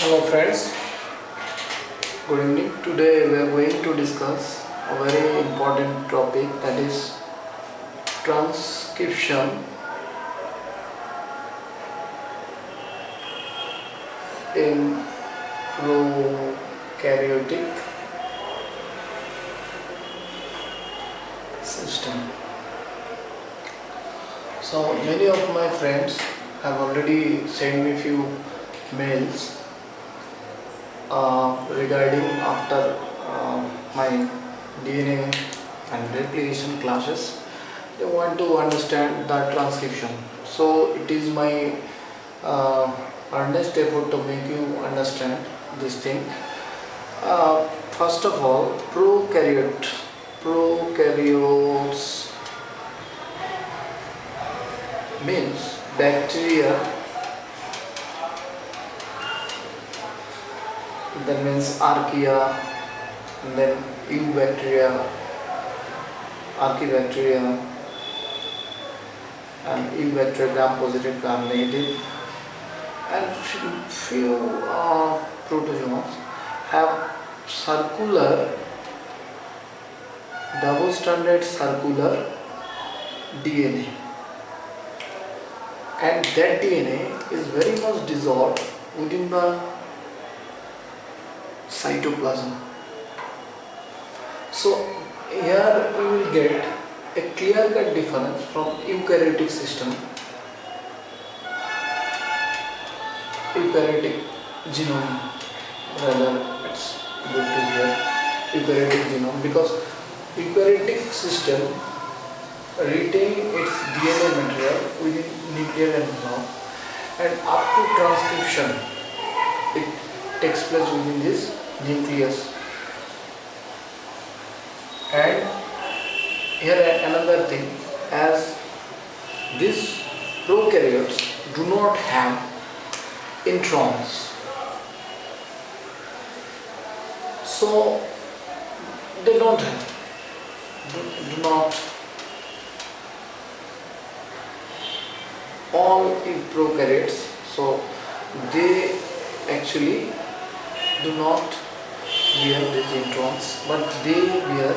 Hello friends, good evening. Today we are going to discuss a very important topic, that is transcription in prokaryotic system. So many of my friends have already sent me few mails regarding after my DNA and replication classes. They want to understand the transcription. So it is my earnest effort to make you understand this thing. First of all, prokaryotes means bacteria, that means archaea, and then eubacteria, archaebacteria, and eubacteria gram-positive, gram-negative, and few protozoans have circular, double-stranded circular DNA, and that DNA is very much dissolved within the cytoplasm. So here we will get a clear-cut difference from eukaryotic system, eukaryotic genome, rather it's good to hear eukaryotic genome, because eukaryotic system retain its DNA material within nuclear envelope, and up to transcription it takes place within this nucleus. And here another thing, as these prokaryotes do not have introns, so they do not all prokaryotes, so they actually do not bear these introns, but they bear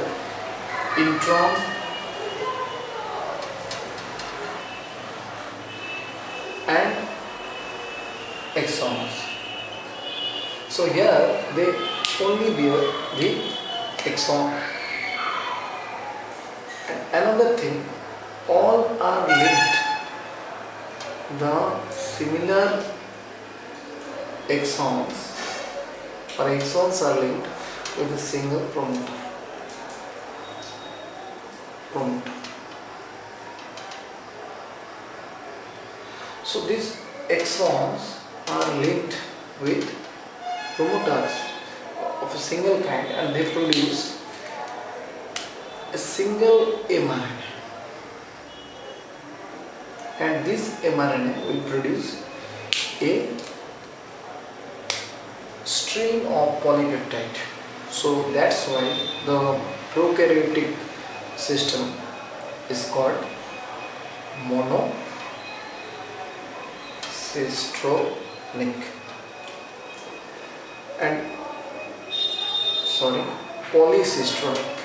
intron and exons. So here they only bear the exon. And another thing, all are linked. The similar exons or exons are linked with a single promoter. So these exons are linked with promoters of a single kind, and they produce a single mRNA, and this mRNA will produce a string of polypeptide. So that's why the prokaryotic system is called monocystronic and polycystronic,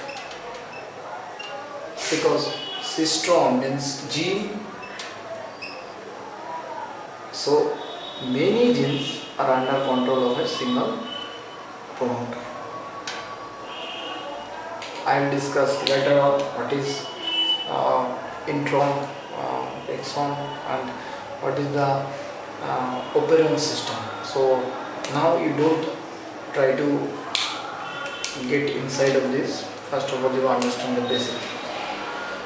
because cystron means gene, so many genes are under control of a single promoter. I will discuss later on what is intron, exon, and what is the operon system. So now you don't try to get inside of this. First of all, you understand the basic.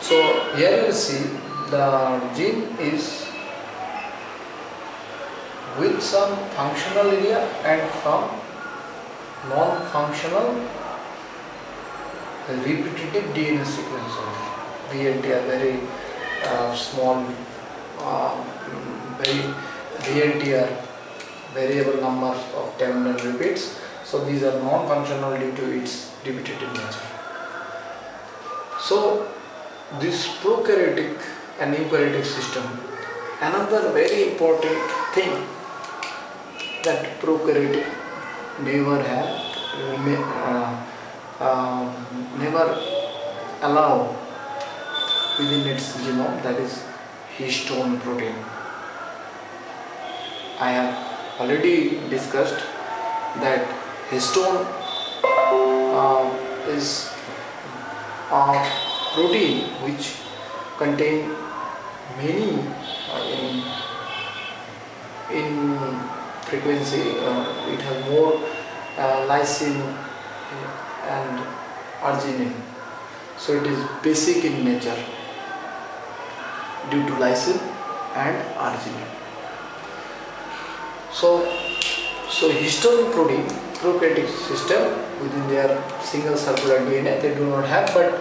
So here you see the gene is with some functional area and from non-functional repetitive DNA sequence of VLTR, very small, very VLTR, variable numbers of terminal repeats. So these are non-functional due to its repetitive nature. So this prokaryotic and eukaryotic system, another very important thing, that prokaryotic never allow within its genome, that is histone protein. I have already discussed that histone is a protein which contain many in frequency. It has more lysine and arginine, so it is basic in nature due to lysine and arginine. So histone protein, prokaryotic system, within their single circular DNA they do not have, but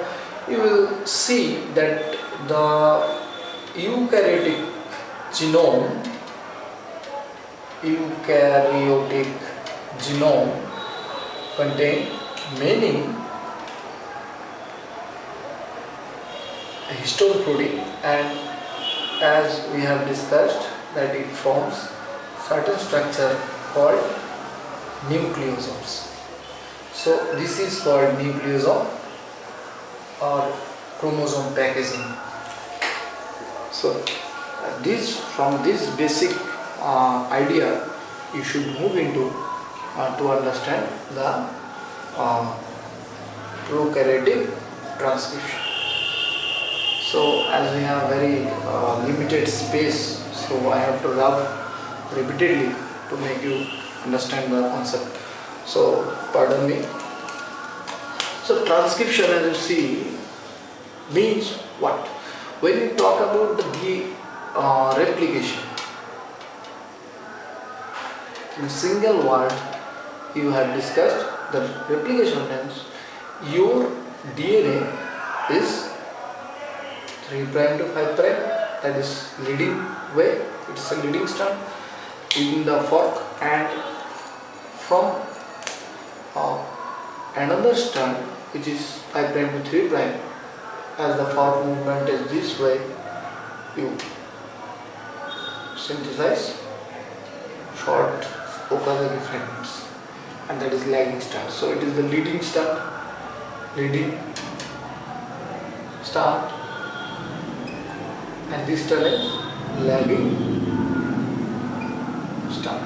you will see that the eukaryotic genome contain many histone protein, and as we have discussed that it forms certain structure called nucleosomes. So this is called nucleosome or chromosome packaging. So from this basic idea you should move into to understand the prokaryotic transcription. So as we have very limited space, so I have to rub repeatedly to make you understand the concept. So pardon me. So transcription, as you see, means what? When you talk about the replication, in a single word you have discussed that replication means your DNA is 3' to 5', that is leading way, it is a leading strand in the fork, and from another strand which is 5' to 3', as the fork movement is this way, you synthesize short Prokarotic fragments, and that is lagging strand. So it is the leading strand, and this strand is lagging strand.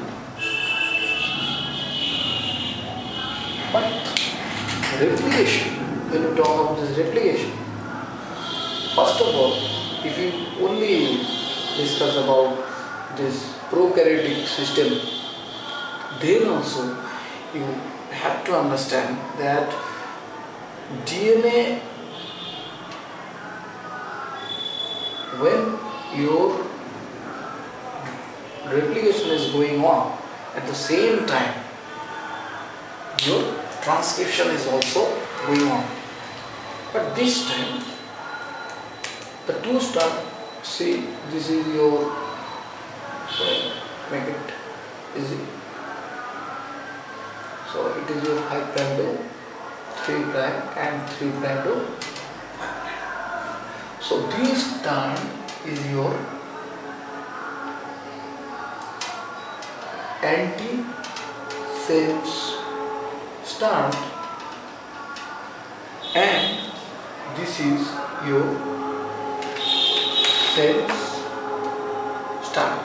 But replication, when you talk about this replication, first of all, if you only discuss about this prokaryotic system, then also you have to understand that DNA, when your replication is going on, at the same time your transcription is also going on. But this time the two strand, see, this is your, so make it easy. So it is your 5' to 3' and 3' to 5'. So this strand is your antisense strand, and this is your sense strand.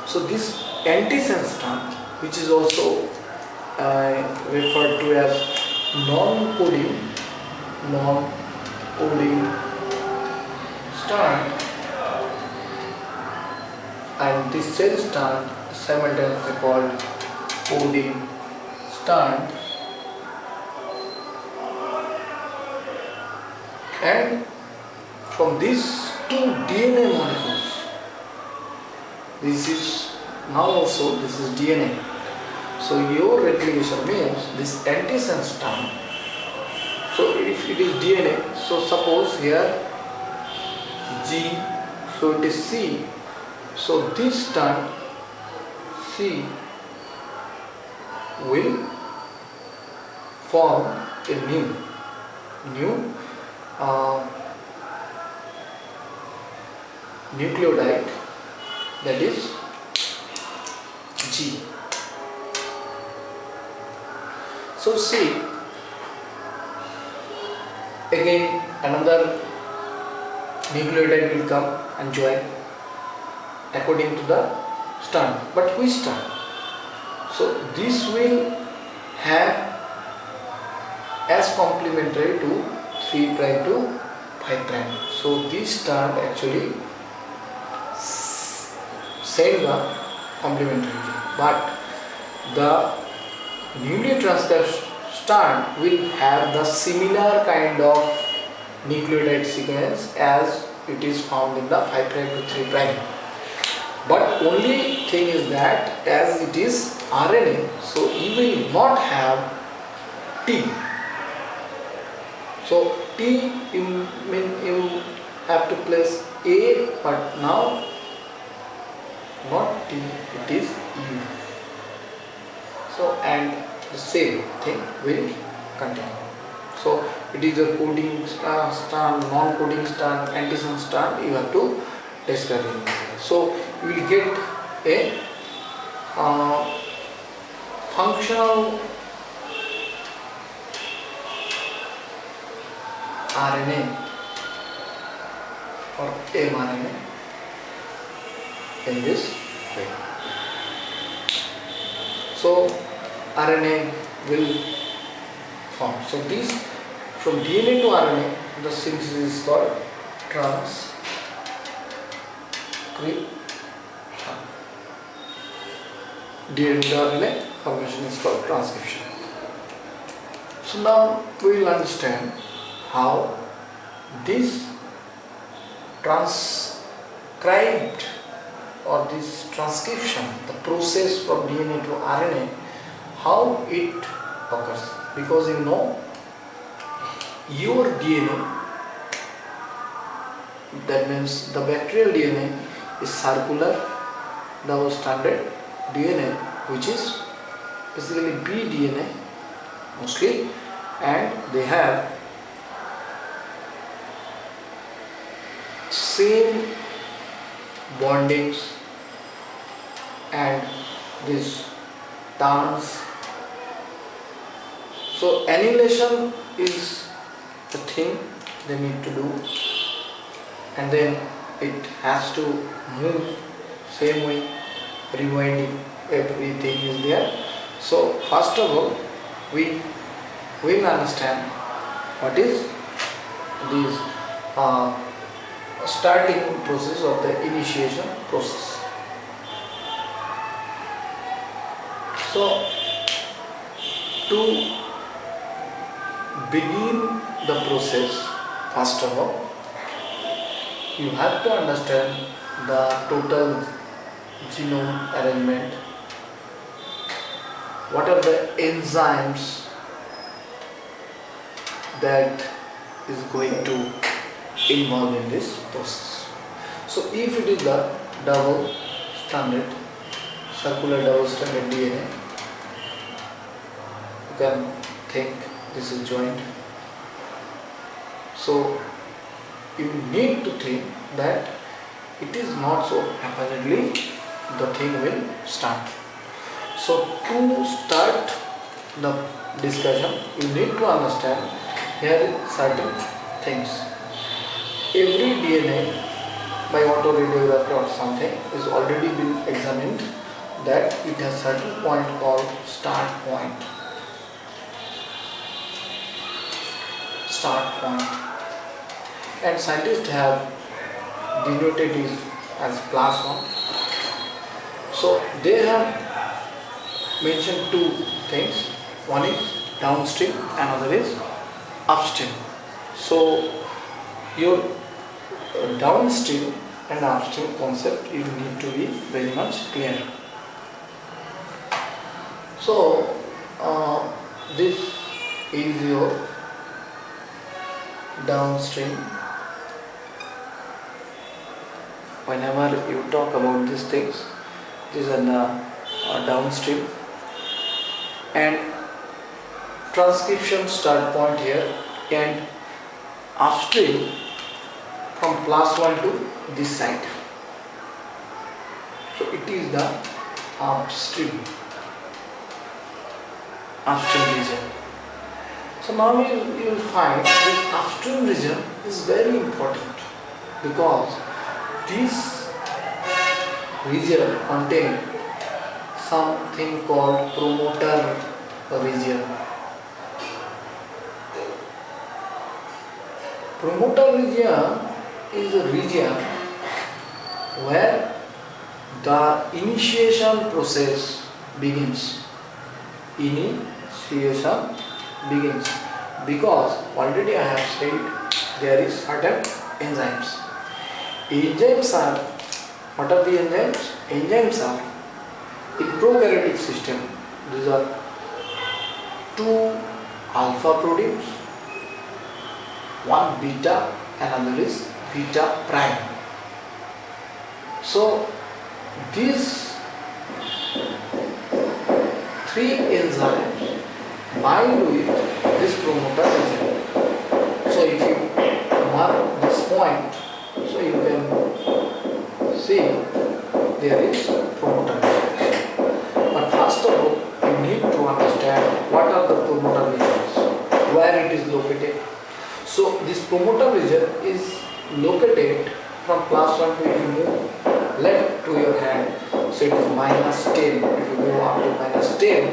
So this antisense strand, which is also referred to as non-coding strand, and this sense strand is simultaneously called coding strand, and from these two DNA molecules, this is DNA. So your replication means this antisense strand. So if it is DNA, so suppose here G, so it is C. So this strand C will form a new nucleotide, that is G. So see, again another nucleotide will come and join according to the strand. But which strand? So this will have as complementary to 3' to 5'. So this strand actually send the complementarity, but the newly transcribed strand will have the similar kind of nucleotide sequence as it is found in the 5' to 3'. But only thing is that as it is RNA, so you will not have T. So T you have to place A, but now not T, it is U. So and the same thing will continue. So it is a coding strand, non-coding strand, antisense strand. You have to describe it. So you will get a functional RNA or mRNA in this way. So RNA will form. So this from DNA to RNA, the synthesis is called transcription. DNA to RNA formation is called transcription. So now we will understand how this transcribed or this transcription, the process from DNA to RNA, how it occurs. Because you know your DNA, that means the bacterial DNA is circular double-stranded DNA, which is basically B DNA mostly, and they have same bondings and this turns. So annihilation is the thing they need to do, and then it has to move same way, rewinding, everything is there. So first of all we will understand what is this starting process of the initiation process. So to begin the process, first of all you have to understand the total genome arrangement. What are the enzymes that is going to involve in this process? So if it is the double-stranded, circular double-stranded DNA, you can think this is joined. So you need to think that it is not so haphazardly the thing will start. So to start the discussion, you need to understand here certain things. Every DNA by autoradiography or something is already been examined that it has certain point called start point. Start point. And scientists have denoted it as class 1. So they have mentioned two things. One is downstream, another is upstream. So your downstream and upstream concept you need to be very much clear. So this is your downstream. Whenever you talk about these things, these are the downstream, and transcription start point here, and upstream from +1 to this side. So it is the upstream region. So now you will find this upstream region is very important because this region contains something called promoter region. Promoter region is a region where the initiation process begins. Initiation begins because already I have said there is certain enzymes. Enzymes are, what are the enzymes? Enzymes are in prokaryotic system. These are two alpha proteins, one beta, another is beta prime. So these three enzymes bind with this promoter region. So if you mark this point, so you can see there is promoter region. But first of all, you need to understand what are the promoter regions, where it is located. So this promoter region is located from class 1 to, if you move left to your hand, so it is -10. If you go up to -10,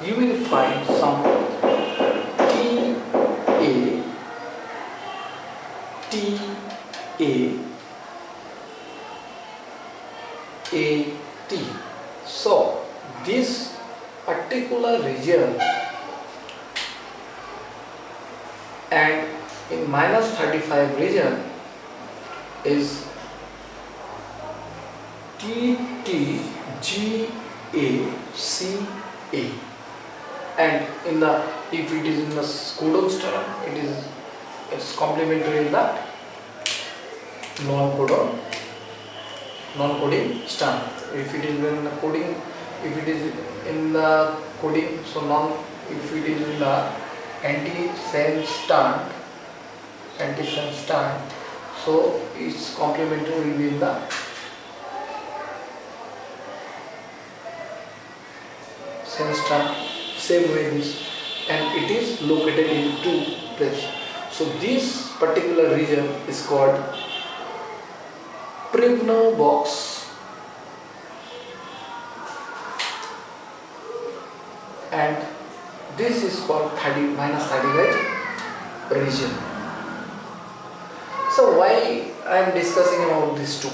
you will find some T. So this particular region, and in -35 region is TTGACA, and in the, if it is in the codon term, it's complementary in the non-coding strand. If it is in the coding, if it is in the coding, so if it is in the anti-sense strand, so its complementary will be in the sense strand, same way this, and it is located in two places. So this particular region is called Privno box, and this is called -35 region. So why I am discussing about these two?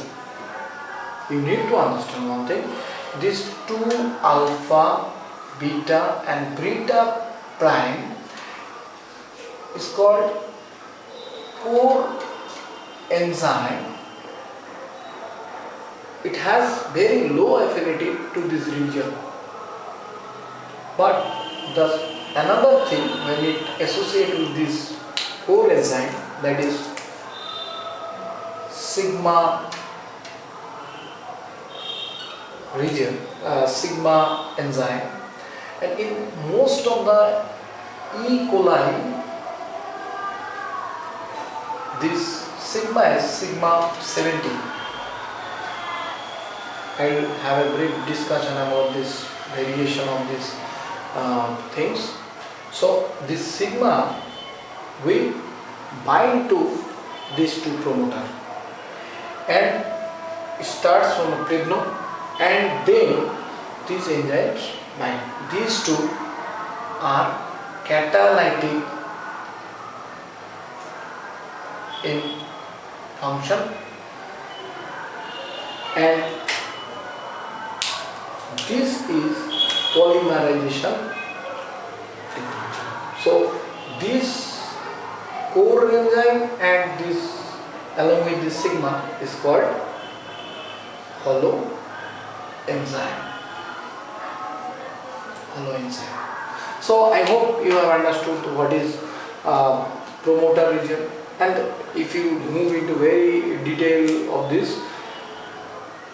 You need to understand one thing. These two alpha, beta and beta prime is called core enzyme. It has very low affinity to this region, but another thing, when it associates with this core enzyme, that is sigma region, sigma enzyme, and in most of the E. coli, this sigma is sigma 70. I will have a brief discussion about this variation of these things. So this sigma will bind to these two promoters, and it starts from a privno, and then these enzymes bind. These two are catalytic in function, and this is polymerization. So this core enzyme and this, along with this sigma, is called hollow enzyme. So I hope you have understood what is promoter region, and if you move into very detail of this,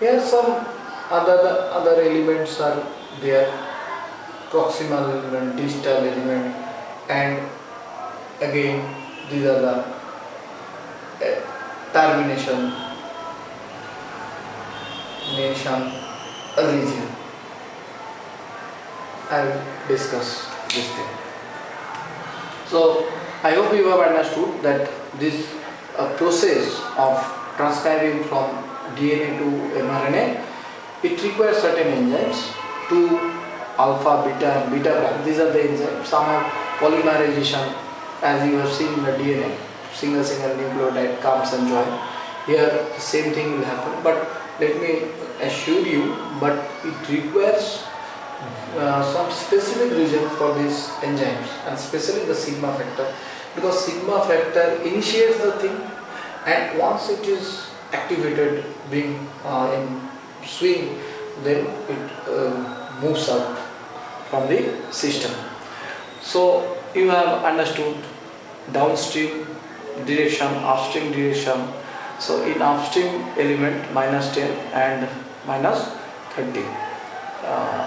here some other elements are there, proximal element, distal element, and again these are the termination region. I will discuss this thing. So I hope you have understood that this process of transcribing from DNA to mRNA, it requires certain enzymes to alpha, beta and beta prime. These are the enzymes. Some are polymerization, as you have seen in the DNA, single nucleotide comes and join. Here the same thing will happen, but let me assure you, but it requires some specific region for these enzymes, and especially the sigma factor, because sigma factor initiates the thing, and once it is activated, being in swing, then it moves out from the system. So you have understood downstream direction, upstream direction. So in upstream element -10 and -30,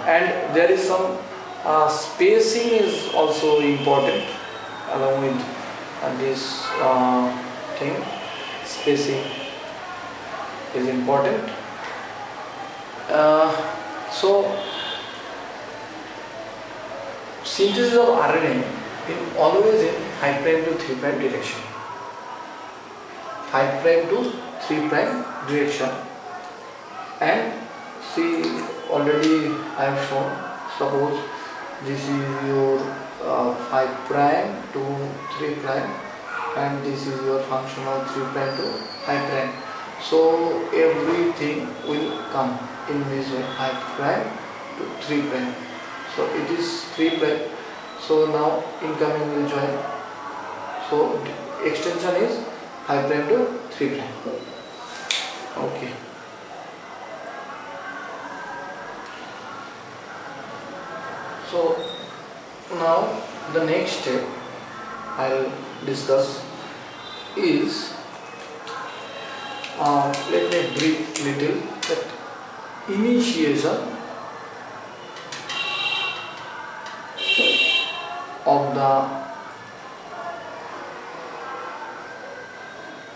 and there is some spacing is also important along with this thing. Spacing is important. So synthesis of RNA in always in 5' to 3' direction. 5' to 3' direction, and see, already I have shown. Suppose this is your 5' to 3', and this is your functional 3' to 5'. So everything will come in this way, 5' to 3'. So it is 3'. So now incoming will join. So extension is 5' to 3'. Okay. So now the next step I will discuss is, let me brief little that initiation of the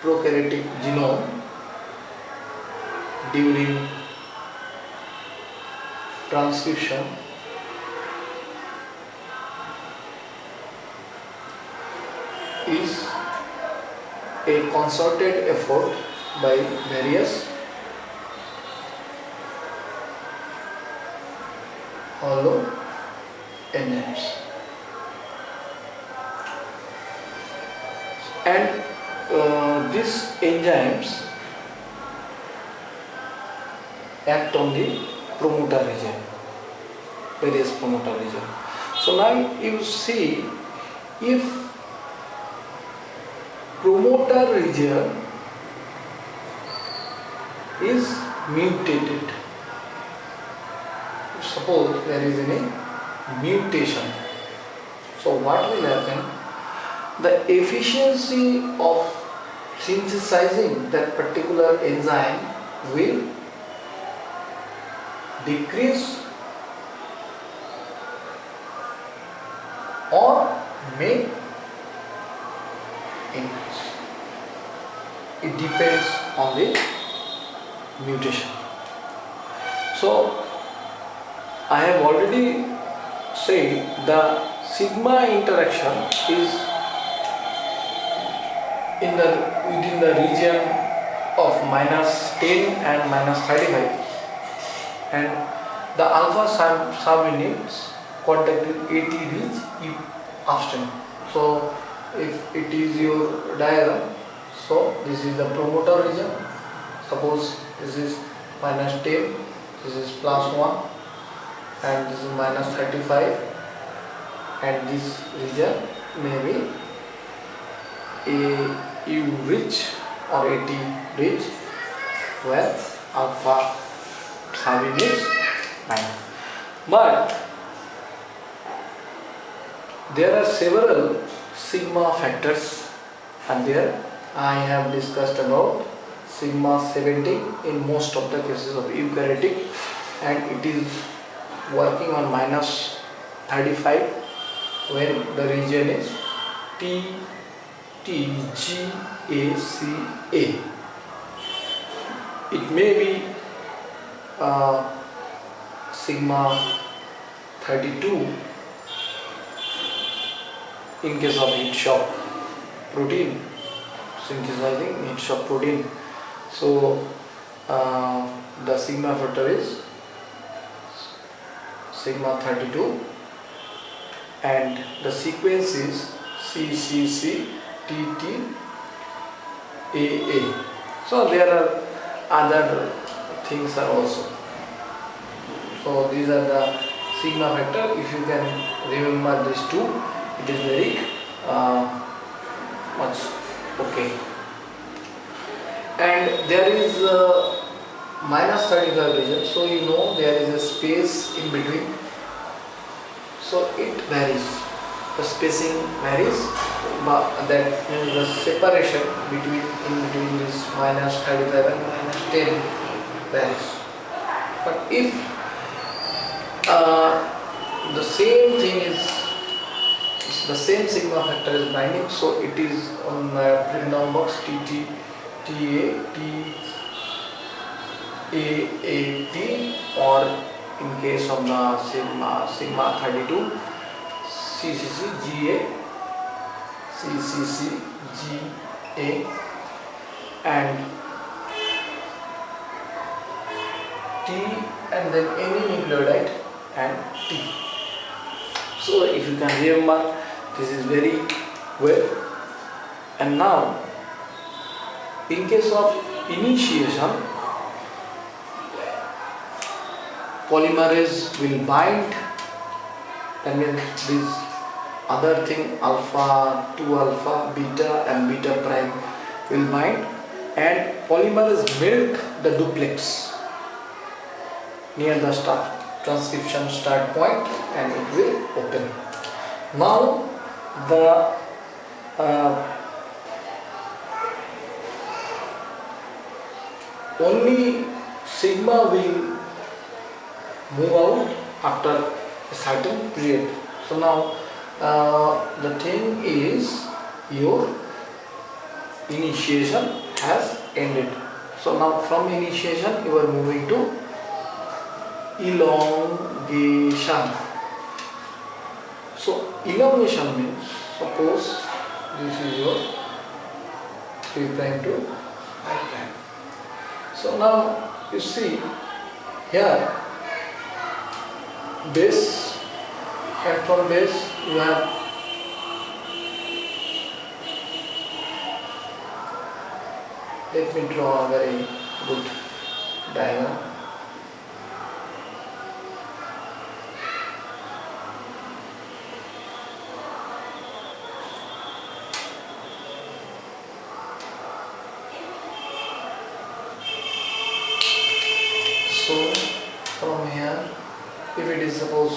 prokaryotic genome during transcription is a concerted effort by various hollow enzymes, and these enzymes act on the promoter region, various promoter region. So now you see, if promoter region is mutated, suppose there is any mutation, so what will happen? The efficiency of synthesizing that particular enzyme will decrease or may increase. It depends on the mutation. So I have already said the sigma interaction is within the region of -10 and -35, and the alpha subunits contact with 80 reach if upstream. So if it is your diagram, so this is the promoter region. Suppose this is -10, this is +1, and this is -35, and this region may be U reach or 80 reach, where alpha subunits bind. But there are several sigma factors, and there I have discussed about sigma 70 in most of the cases of eukaryotic, and it is working on -35 when the region is TGACA. It may be sigma 32 in case of heat shock protein, synthesizing heat shock protein. So the sigma factor is sigma 32 and the sequence is CCCTTAA. So there are other things are also. So these are the sigma factor. If you can remember these two, it is very much okay. And there is minus 35 region, so you know there is a space in between, so it varies, the spacing varies, but that means the separation between this minus 35 and minus 10 varies. But if the same thing is the same sigma factor is binding, so it is on the breakdown box TT AAT, or in case of the sigma 32 CCCGA and T, and then any nucleotide and T. So if you can remember, this is very well. And now in case of initiation, polymerase will bind, that means this other thing alpha, 2 alpha, beta and beta prime will bind, and polymerase melt the duplex near the transcription start point and it will open. Now the only sigma will move out after a certain period. So now the thing is your initiation has ended. So now from initiation you are moving to elongation. So elongation means, suppose this is your 3' to 5'. So now you see here base, and from base you have let me draw a very good diagram. So from here, if it is suppose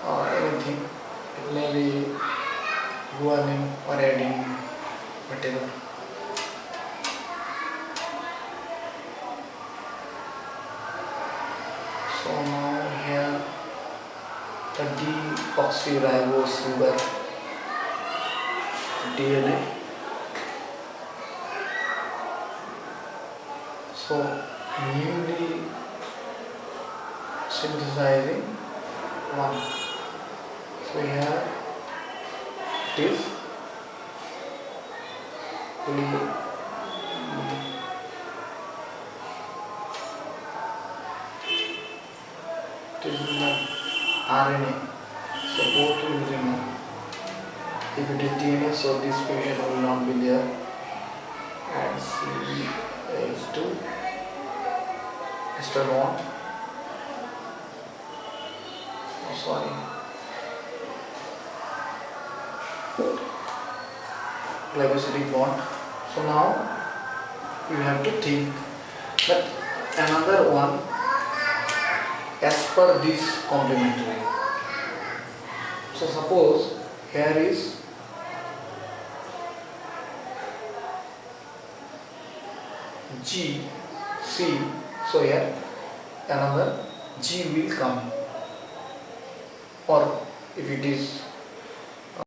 anything, it may be guanine or adenine, whatever. So now here the deoxyribose sugar DNA. So newly synthesizing one. So here it is in the RNA, so both will remain. If it is DNA, so this position will not be there, and CH2 ester bond. Oh, sorry. Glycosidic bond. So now you have to think that another one as per this complementary. So suppose here is G, C, so here another G will come, or if it is